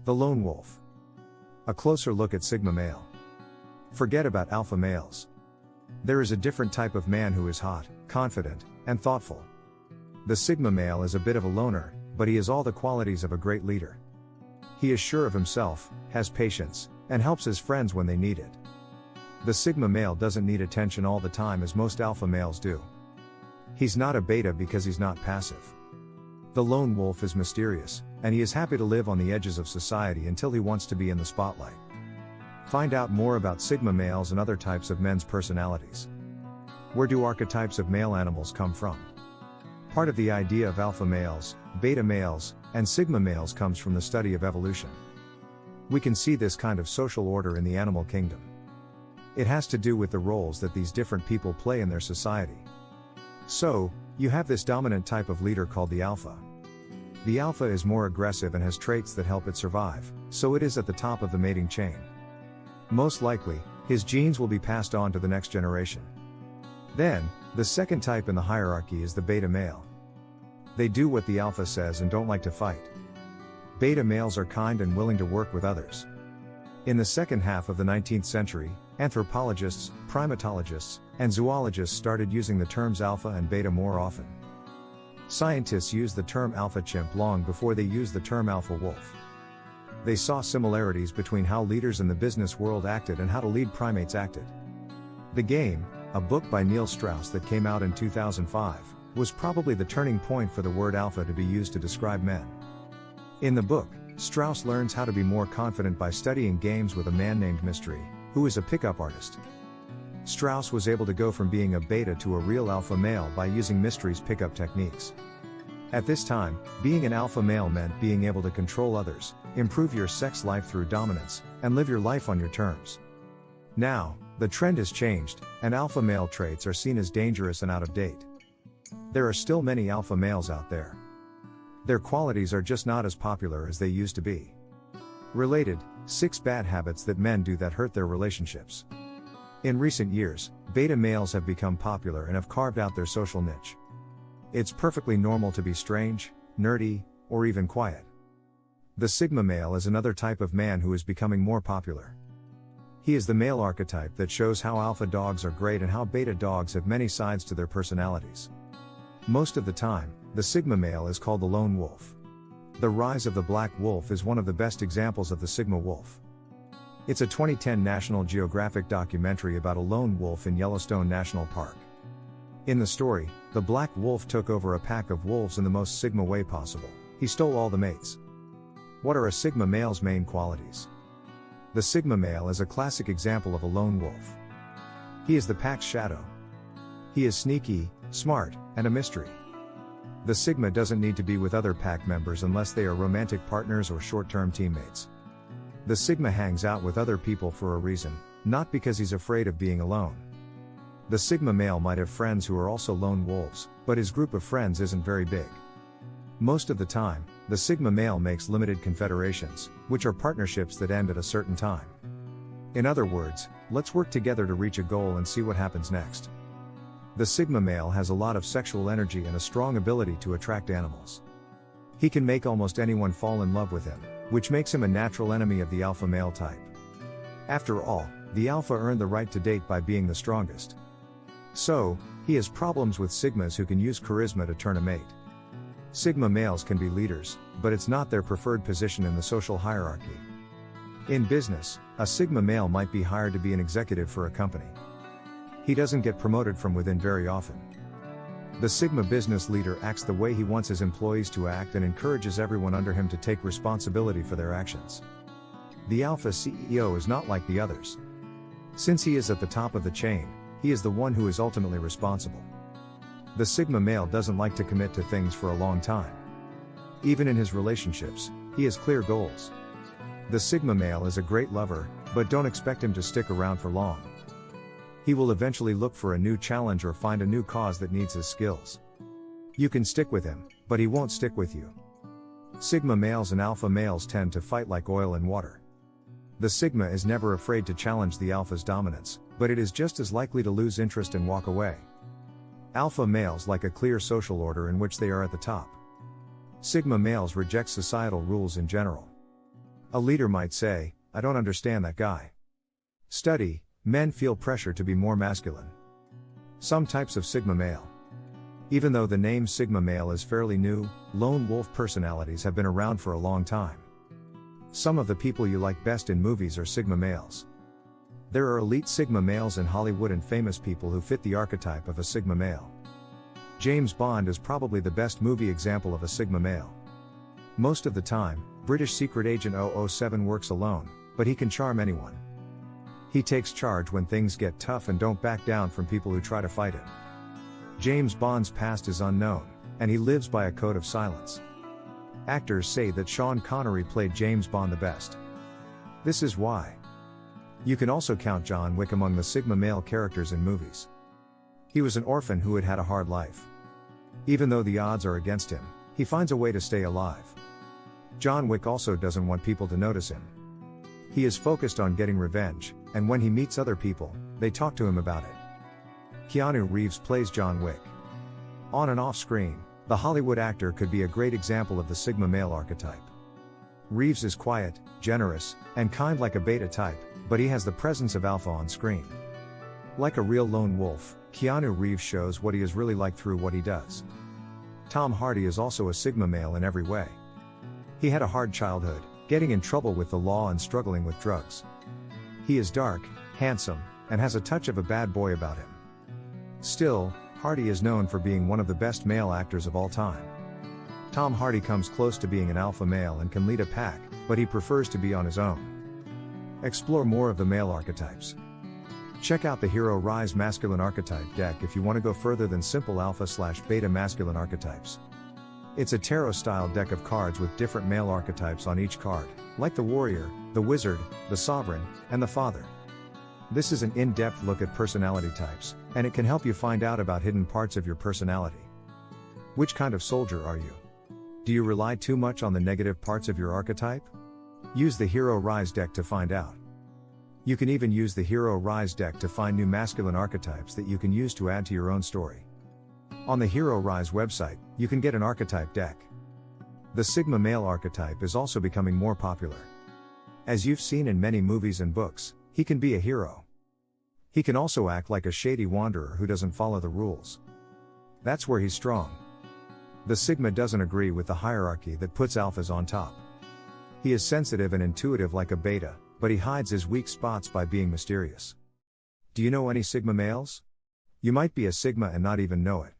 The lone wolf. A closer look at sigma male. Forget about alpha males. There is a different type of man who is hot, confident, and thoughtful. The sigma male is a bit of a loner, but he has all the qualities of a great leader. He is sure of himself, has patience, and helps his friends when they need it. The sigma male doesn't need attention all the time as most alpha males do. He's not a beta because he's not passive. The lone wolf is mysterious, and he is happy to live on the edges of society until he wants to be in the spotlight. Find out more about sigma males and other types of men's personalities. Where do archetypes of male animals come from? Part of the idea of alpha males, beta males, and sigma males comes from the study of evolution. We can see this kind of social order in the animal kingdom. It has to do with the roles that these different people play in their society. So, you have this dominant type of leader called the alpha. The alpha is more aggressive and has traits that help it survive, so it is at the top of the mating chain. Most likely, his genes will be passed on to the next generation. Then, the second type in the hierarchy is the beta male. They do what the alpha says and don't like to fight. Beta males are kind and willing to work with others. In the second half of the 19th century, anthropologists, primatologists, and zoologists started using the terms alpha and beta more often. Scientists used the term alpha chimp long before they used the term alpha wolf. They saw similarities between how leaders in the business world acted and how to lead primates acted. The Game, a book by Neil Strauss that came out in 2005, was probably the turning point for the word alpha to be used to describe men. In the book, Strauss learns how to be more confident by studying games with a man named Mystery, who is a pickup artist. Strauss was able to go from being a beta to a real alpha male by using Mystery's pickup techniques. At this time, being an alpha male meant being able to control others, improve your sex life through dominance, and live your life on your terms. Now, the trend has changed, and alpha male traits are seen as dangerous and out of date. There are still many alpha males out there. Their qualities are just not as popular as they used to be. Related, 6 bad habits that men do that hurt their relationships. In recent years, beta males have become popular and have carved out their social niche. It's perfectly normal to be strange, nerdy, or even quiet. The sigma male is another type of man who is becoming more popular. He is the male archetype that shows how alpha dogs are great and how beta dogs have many sides to their personalities. Most of the time, the sigma male is called the lone wolf. The Rise of the Black Wolf is one of the best examples of the sigma wolf. It's a 2010 National Geographic documentary about a lone wolf in Yellowstone National Park. In the story, the black wolf took over a pack of wolves in the most sigma way possible. He stole all the mates. What are a sigma male's main qualities? The sigma male is a classic example of a lone wolf. He is the pack's shadow. He is sneaky, smart, and a mystery. The sigma doesn't need to be with other pack members unless they are romantic partners or short-term teammates. The sigma hangs out with other people for a reason, not because he's afraid of being alone. The sigma male might have friends who are also lone wolves, but his group of friends isn't very big. Most of the time, the sigma male makes limited confederations, which are partnerships that end at a certain time. In other words, let's work together to reach a goal and see what happens next. The sigma male has a lot of sexual energy and a strong ability to attract animals. He can make almost anyone fall in love with him, which makes him a natural enemy of the alpha male type. After all, the alpha earned the right to date by being the strongest. So, he has problems with sigmas who can use charisma to turn a mate. Sigma males can be leaders, but it's not their preferred position in the social hierarchy. In business, a sigma male might be hired to be an executive for a company. He doesn't get promoted from within very often. The sigma business leader acts the way he wants his employees to act and encourages everyone under him to take responsibility for their actions. The alpha CEO is not like the others. Since he is at the top of the chain, he is the one who is ultimately responsible. The sigma male doesn't like to commit to things for a long time. Even in his relationships, he has clear goals. The sigma male is a great lover, but don't expect him to stick around for long. He will eventually look for a new challenge or find a new cause that needs his skills. You can stick with him, but he won't stick with you. Sigma males and alpha males tend to fight like oil and water. The sigma is never afraid to challenge the alpha's dominance, but it is just as likely to lose interest and walk away. Alpha males like a clear social order in which they are at the top. Sigma males reject societal rules in general. A leader might say, "I don't understand that guy." Study, men feel pressure to be more masculine. Some types of Sigma male. Even though the name Sigma male is fairly new, lone wolf personalities have been around for a long time. Some of the people you like best in movies are Sigma males. There are elite Sigma males in Hollywood and famous people who fit the archetype of a Sigma male. James Bond is probably the best movie example of a Sigma male. Most of the time, British secret agent 007 works alone, but he can charm anyone. He takes charge when things get tough and don't back down from people who try to fight him. James Bond's past is unknown, and he lives by a code of silence. Actors say that Sean Connery played James Bond the best. This is why. You can also count John Wick among the Sigma male characters in movies. He was an orphan who had had a hard life. Even though the odds are against him, he finds a way to stay alive. John Wick also doesn't want people to notice him. He is focused on getting revenge, and when he meets other people, they talk to him about it. Keanu Reeves plays John Wick. On and off screen, the Hollywood actor could be a great example of the Sigma male archetype. Reeves is quiet, generous, and kind like a beta type, but he has the presence of alpha on screen. Like a real lone wolf, Keanu Reeves shows what he is really like through what he does. Tom Hardy is also a Sigma male in every way. He had a hard childhood, getting in trouble with the law and struggling with drugs. He is dark, handsome, and has a touch of a bad boy about him. Still, Hardy is known for being one of the best male actors of all time. Tom Hardy comes close to being an alpha male and can lead a pack, but he prefers to be on his own. Explore more of the male archetypes. Check out the Hero Rise Masculine Archetype deck if you want to go further than simple alpha/beta masculine archetypes. It's a tarot-style deck of cards with different male archetypes on each card, like the warrior, the wizard, the sovereign, and the father. This is an in-depth look at personality types, and it can help you find out about hidden parts of your personality. Which kind of soldier are you? Do you rely too much on the negative parts of your archetype? Use the Hero Rise deck to find out. You can even use the Hero Rise deck to find new masculine archetypes that you can use to add to your own story. On the Hero Rise website, you can get an archetype deck. The Sigma male archetype is also becoming more popular. As you've seen in many movies and books, he can be a hero. He can also act like a shady wanderer who doesn't follow the rules. That's where he's strong. The Sigma doesn't agree with the hierarchy that puts alphas on top. He is sensitive and intuitive like a beta, but he hides his weak spots by being mysterious. Do you know any Sigma males? You might be a Sigma and not even know it.